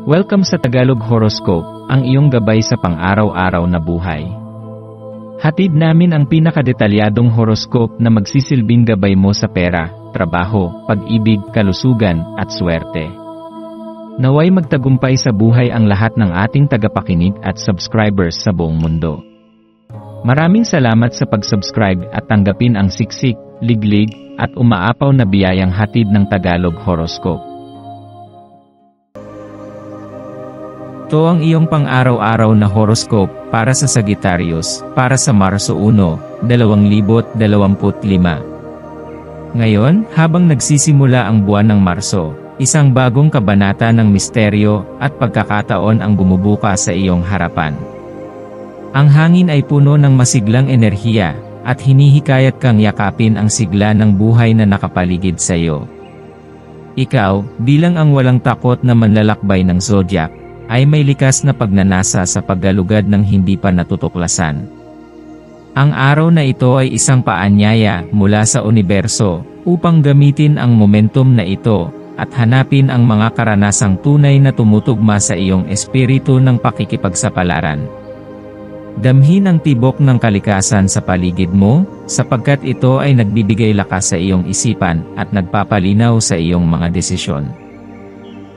Welcome sa Tagalog Horoscope, ang iyong gabay sa pang-araw-araw na buhay. Hatid namin ang pinakadetalyadong horoscope na magsisilbing gabay mo sa pera, trabaho, pag-ibig, kalusugan, at swerte. Naway magtagumpay sa buhay ang lahat ng ating tagapakinig at subscribers sa buong mundo. Maraming salamat sa pag-subscribe at tanggapin ang siksik, liglig, at umaapaw na biyayang hatid ng Tagalog Horoscope. Ito ang iyong pang-araw-araw na horoscope para sa Sagittarius, para sa Marso 1, 2025. Ngayon, habang nagsisimula ang buwan ng Marso, isang bagong kabanata ng misteryo at pagkakataon ang bumubuka sa iyong harapan. Ang hangin ay puno ng masiglang enerhiya, at hinihikayat kang yakapin ang sigla ng buhay na nakapaligid sa iyo. Ikaw, bilang ang walang takot na manlalakbay ng zodiac, ay may likas na pagnanasa sa paggalugad ng hindi pa natutuklasan. Ang araw na ito ay isang paanyaya mula sa universo upang gamitin ang momentum na ito at hanapin ang mga karanasang tunay na tumutugma sa iyong espiritu ng pakikipagsapalaran. Damhin ang tibok ng kalikasan sa paligid mo, sapagkat ito ay nagbibigay lakas sa iyong isipan at nagpapalinaw sa iyong mga desisyon.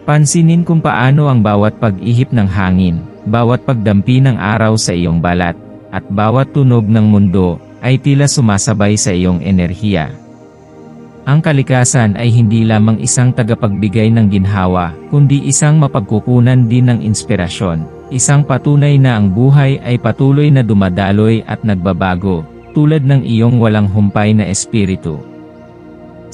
Pansinin kung paano ang bawat pag-ihip ng hangin, bawat pagdampi ng araw sa iyong balat, at bawat tunog ng mundo, ay tila sumasabay sa iyong enerhiya. Ang kalikasan ay hindi lamang isang tagapagbigay ng ginhawa, kundi isang mapagkukunan din ng inspirasyon, isang patunay na ang buhay ay patuloy na dumadaloy at nagbabago, tulad ng iyong walang humpay na espiritu.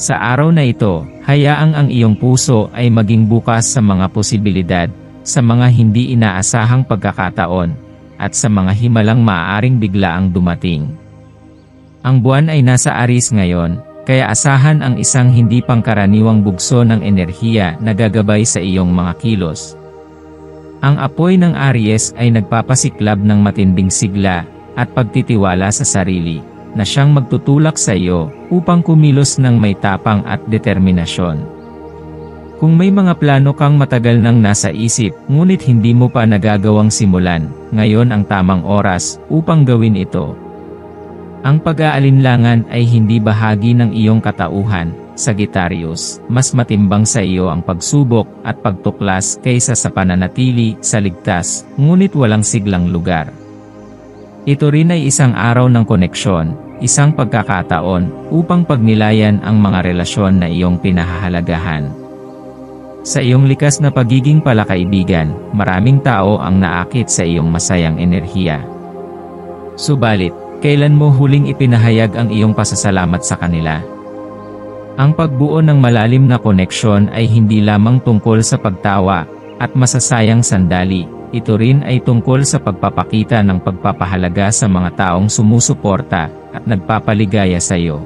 Sa araw na ito, hayaang ang iyong puso ay maging bukas sa mga posibilidad, sa mga hindi inaasahang pagkakataon, at sa mga himalang maaaring biglaang dumating. Ang buwan ay nasa Aries ngayon, kaya asahan ang isang hindi pangkaraniwang bugso ng enerhiya na gagabay sa iyong mga kilos. Ang apoy ng Aries ay nagpapasiklab ng matinding sigla at pagtitiwala sa sarili, na siyang magtutulak sa iyo upang kumilos ng may tapang at determinasyon. Kung may mga plano kang matagal nang nasa isip, ngunit hindi mo pa nagagawang simulan, ngayon ang tamang oras upang gawin ito. Ang pag-aalinlangan ay hindi bahagi ng iyong katauhan, Sagittarius. Mas matimbang sa iyo ang pagsubok at pagtuklas kaysa sa pananatili sa ligtas, ngunit walang siglang lugar. Ito rin ay isang araw ng koneksyon, isang pagkakataon upang pagnilayan ang mga relasyon na iyong pinahahalagahan. Sa iyong likas na pagiging palakaibigan, maraming tao ang naakit sa iyong masayang enerhiya. Subalit, kailan mo huling ipinahayag ang iyong pasasalamat sa kanila? Ang pagbuo ng malalim na koneksyon ay hindi lamang tungkol sa pagtawa at masasayang sandali. Ito rin ay tungkol sa pagpapakita ng pagpapahalaga sa mga taong sumusuporta at nagpapaligaya sa iyo.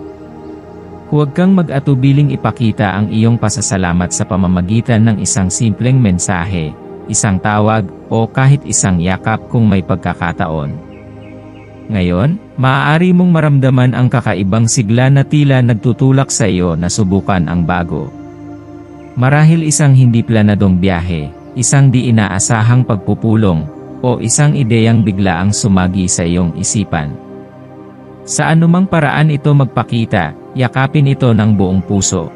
Huwag kang mag-atubiling ipakita ang iyong pasasalamat sa pamamagitan ng isang simpleng mensahe, isang tawag, o kahit isang yakap kung may pagkakataon. Ngayon, maaari mong maramdaman ang kakaibang sigla na tila nagtutulak sa iyo na subukan ang bago. Marahil isang hindi planadong biyahe, isang di inaasahang pagpupulong, o isang ideyang biglaang sumagi sa iyong isipan. Sa anumang paraan ito magpakita, yakapin ito ng buong puso.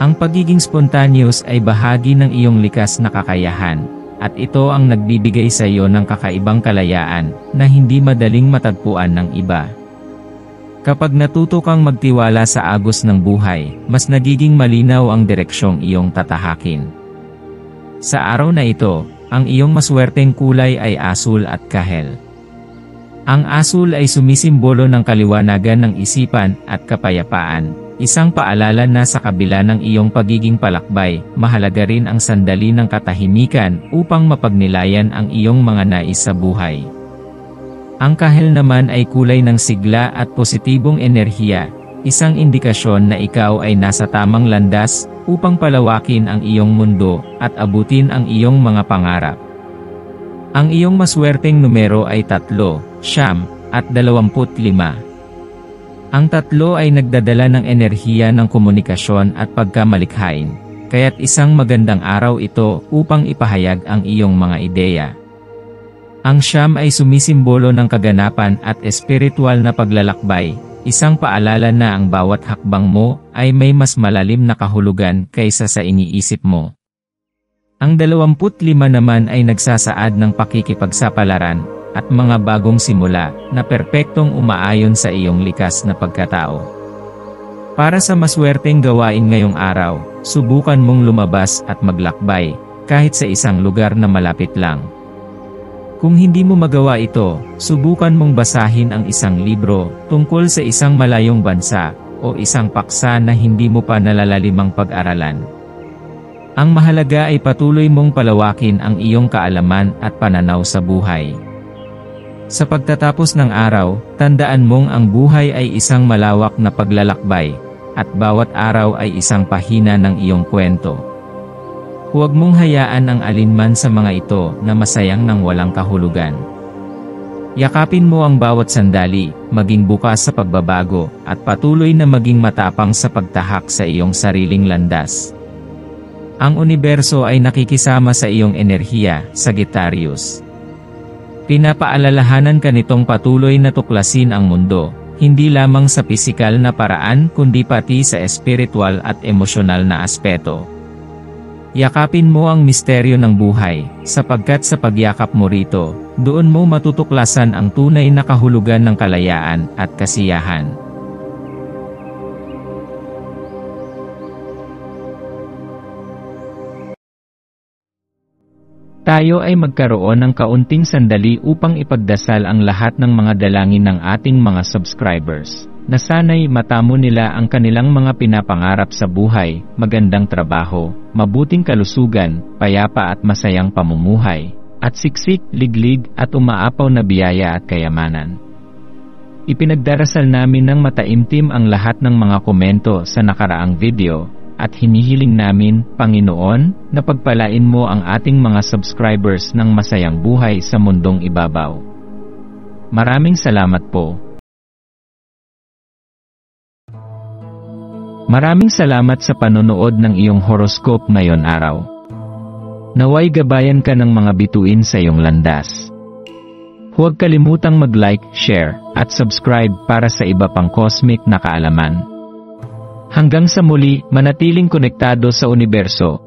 Ang pagiging spontaneous ay bahagi ng iyong likas na kakayahan, at ito ang nagbibigay sa iyo ng kakaibang kalayaan na hindi madaling matagpuan ng iba. Kapag natuto kang magtiwala sa agos ng buhay, mas nagiging malinaw ang direksyong iyong tatahakin. Sa araw na ito, ang iyong maswerteng kulay ay asul at kahel. Ang asul ay sumisimbolo ng kaliwanagan ng isipan at kapayapaan, isang paalala na sa kabila ng iyong pagiging palakbay, mahalaga rin ang sandali ng katahimikan upang mapagnilayan ang iyong mga nais sa buhay. Ang kahel naman ay kulay ng sigla at positibong enerhiya, isang indikasyon na ikaw ay nasa tamang landas upang palawakin ang iyong mundo at abutin ang iyong mga pangarap. Ang iyong maswerteng numero ay 3, 9, at 25. Ang 3 ay nagdadala ng enerhiya ng komunikasyon at pagkamalikhain, kaya't isang magandang araw ito upang ipahayag ang iyong mga ideya. Ang Siyam ay sumisimbolo ng kaganapan at espiritual na paglalakbay, isang paalala na ang bawat hakbang mo ay may mas malalim na kahulugan kaysa sa iniisip mo. Ang 25 naman ay nagsasaad ng pakikipagsapalaran at mga bagong simula na perpektong umaayon sa iyong likas na pagkatao. Para sa maswerteng gawain ngayong araw, subukan mong lumabas at maglakbay, kahit sa isang lugar na malapit lang. Kung hindi mo magawa ito, subukan mong basahin ang isang libro tungkol sa isang malayong bansa o isang paksa na hindi mo pa nalalalimang pag-aralan. Ang mahalaga ay patuloy mong palawakin ang iyong kaalaman at pananaw sa buhay. Sa pagtatapos ng araw, tandaan mong ang buhay ay isang malawak na paglalakbay, at bawat araw ay isang pahina ng iyong kwento. Huwag mong hayaan ang alinman sa mga ito na masayang nang walang kahulugan. Yakapin mo ang bawat sandali, maging bukas sa pagbabago, at patuloy na maging matapang sa pagtahak sa iyong sariling landas. Ang universo ay nakikisama sa iyong enerhiya, Sagittarius. Pinapaalalahanan ka nitong patuloy na tuklasin ang mundo, hindi lamang sa pisikal na paraan kundi pati sa espiritual at emosyonal na aspeto. Yakapin mo ang misteryo ng buhay, sapagkat sa pagyakap mo rito, doon mo matutuklasan ang tunay na kahulugan ng kalayaan at kasiyahan. Tayo ay magkaroon ng kaunting sandali upang ipagdasal ang lahat ng mga dalangin ng ating mga subscribers, na sana'y matamo nila ang kanilang mga pinapangarap sa buhay, magandang trabaho, mabuting kalusugan, payapa at masayang pamumuhay, at siksik, liglig at umaapaw na biyaya at kayamanan. Ipinagdarasal namin ng mataimtim ang lahat ng mga komento sa nakaraang video, at hinihiling namin, Panginoon, na pagpalain mo ang ating mga subscribers ng masayang buhay sa mundong ibabaw. Maraming salamat po. Maraming salamat sa panonood ng iyong horoscope ngayon araw. Naway gabayan ka ng mga bituin sa iyong landas. Huwag kalimutang mag-like, share, at subscribe para sa iba pang cosmic na kaalaman. Hanggang sa muli, manatiling konektado sa universo